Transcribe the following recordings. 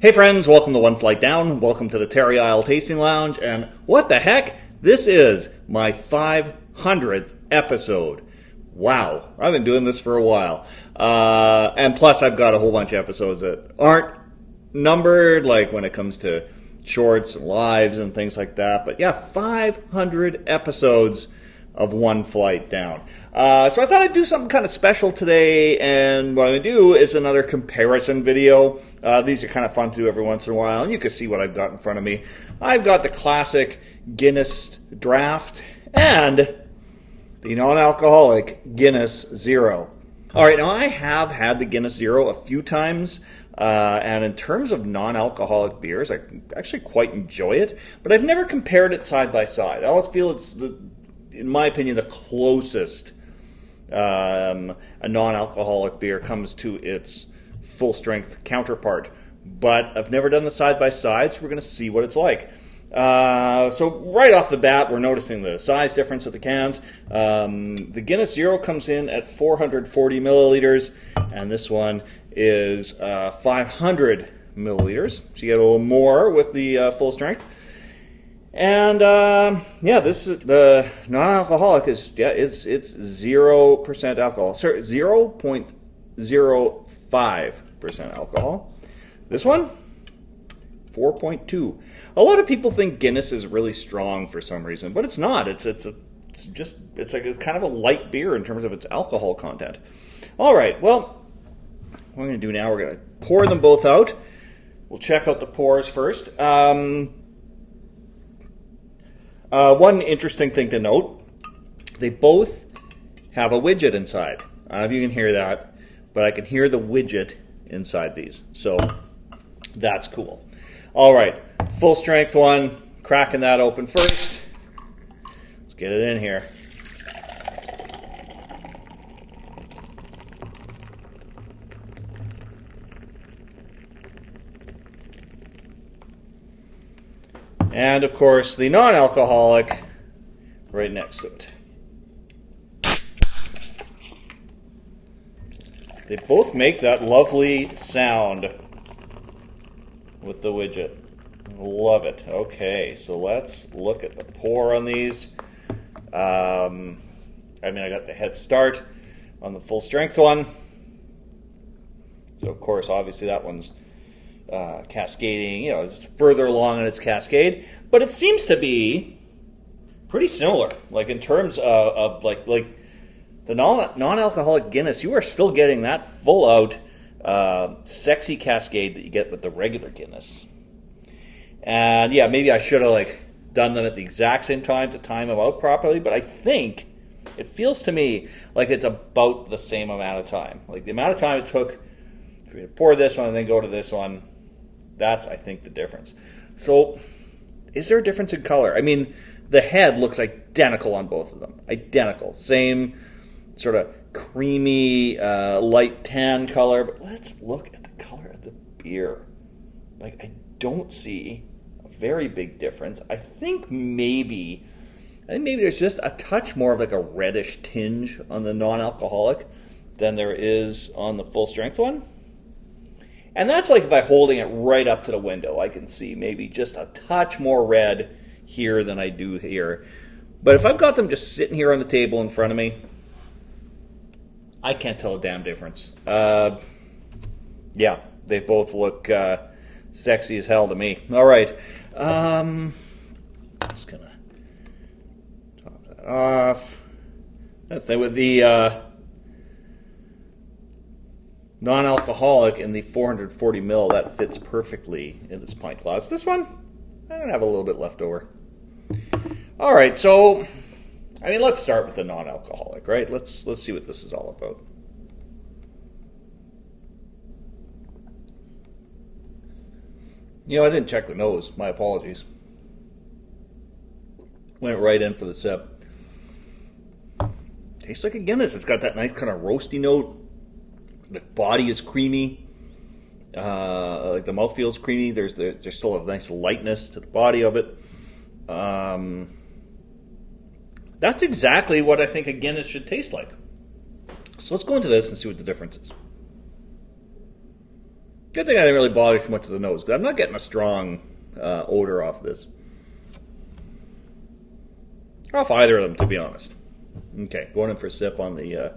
Hey friends, welcome to One Flight Down. Welcome to the Terry Isle Tasting Lounge. And what the heck? This is my 500th episode. Wow, I've been doing this for a while. And plus I've got a whole bunch of episodes that aren't numbered, like when it comes to shorts and lives and things like that. But yeah, 500 episodes of One Flight Down. So I thought I'd do something kind of special today, and what I'm going to do is another comparison video. These are kind of fun to do every once in a while, and you can see what I've got in front of me. I've got the classic Guinness Draught and the non-alcoholic Guinness Zero. All right, now I have had the Guinness Zero a few times, and in terms of non-alcoholic beers, I actually quite enjoy it, but I've never compared it side by side. I always feel it's in my opinion, the closest a non-alcoholic beer comes to its full-strength counterpart. But I've never done the side-by-side, so we're going to see what it's like. So right off the bat, we're noticing the size difference of the cans. The Guinness Zero comes in at 440 milliliters, and this one is 500 milliliters. So you get a little more with the full strength. And yeah, this is the non-alcoholic is it's 0% alcohol. Sorry, 0.05% alcohol. This one, 4.2. A lot of people think Guinness is really strong for some reason, but it's not. It's kind of a light beer in terms of its alcohol content. All right, well, what we're going to do now, we're going to pour them both out. We'll check out the pours first. One interesting thing to note, they both have a widget inside. I don't know if you can hear that, but I can hear the widget inside these. So that's cool. All right, full strength one, cracking that open first. Let's get it in here. And, of course, the non-alcoholic right next to it. They both make that lovely sound with the widget. Love it. Okay, so let's look at the pour on these. I got the head start on the full strength one. So, of course, obviously that one's cascading, it's further along in its cascade, but it seems to be pretty similar. Like in terms of like the non-alcoholic Guinness, you are still getting that full out sexy cascade that you get with the regular Guinness. And yeah, maybe I should have done them at the exact same time to time them out properly, but I think it feels to me like it's about the same amount of time. Like the amount of time it took for me to pour this one and then go to this one. That's, I think, the difference. So, is there a difference in color? I mean, the head looks identical on both of them. Identical. Same sort of creamy, light tan color. But let's look at the color of the beer. I don't see a very big difference. I think maybe there's just a touch more of a reddish tinge on the non-alcoholic than there is on the full-strength one. And that's if I'm holding it right up to the window, I can see maybe just a touch more red here than I do here. But if I've got them just sitting here on the table in front of me, I can't tell a damn difference. Yeah, they both look sexy as hell to me. All right. Just going to top that off. That's with the non-alcoholic in the 440 ml, that fits perfectly in this pint glass. This one, I'm going to have a little bit left over. All right, so, let's start with the non-alcoholic, right? Let's see what this is all about. I didn't check the nose. My apologies. Went right in for the sip. Tastes like a Guinness. It's got that nice kind of roasty note. The body is creamy, the mouthfeel is creamy. There's still a nice lightness to the body of it. That's exactly what I think a Guinness should taste like. So let's go into this and see what the difference is. Good thing I didn't really bother too much of the nose, because I'm not getting a strong odor off this. Off either of them, to be honest. Okay, going in for a sip on the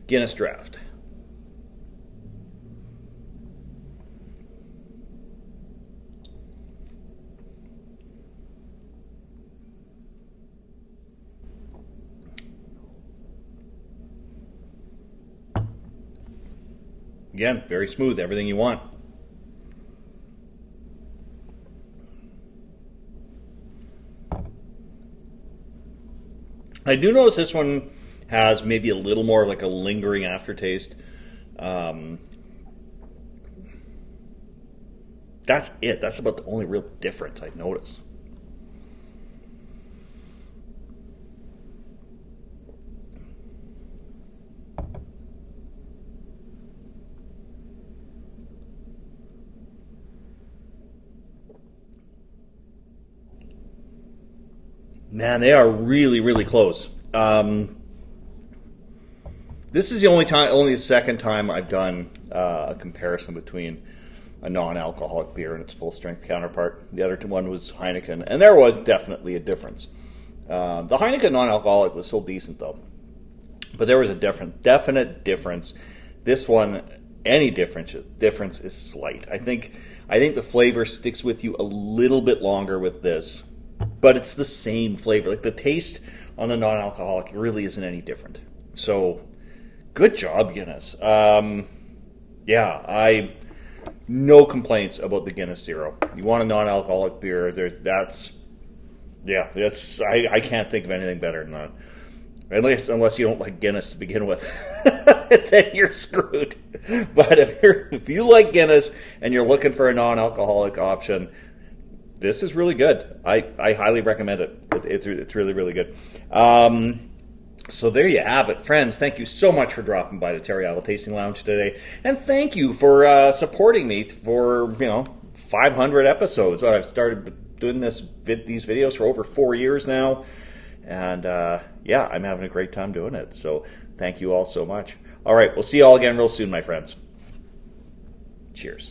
Guinness Draught. Again, very smooth, everything you want. I do notice this one has maybe a little more like a lingering aftertaste. That's it. That's about the only real difference I noticed. Man, they are really, really close. This is the only the second time I've done a comparison between a non-alcoholic beer and its full-strength counterpart. The other one was Heineken, and there was definitely a difference. The Heineken non-alcoholic was still decent, though, but there was a definite difference. This one, any difference is slight. I think the flavor sticks with you a little bit longer with this. But it's the same flavor. Like the taste on the non-alcoholic really isn't any different. So, good job, Guinness. No complaints about the Guinness Zero. You want a non-alcoholic beer? I can't think of anything better than that. Unless you don't like Guinness to begin with, then you're screwed. But if you like Guinness and you're looking for a non-alcoholic option, this is really good. I highly recommend it. It's really, really good. So there you have it, friends. Thank you so much for dropping by the Terry Isle Tasting Lounge today, and thank you for supporting me for 500 episodes. I've started doing these videos for over 4 years now, and I'm having a great time doing it. So thank you all so much. All right, we'll see you all again real soon, my friends. Cheers.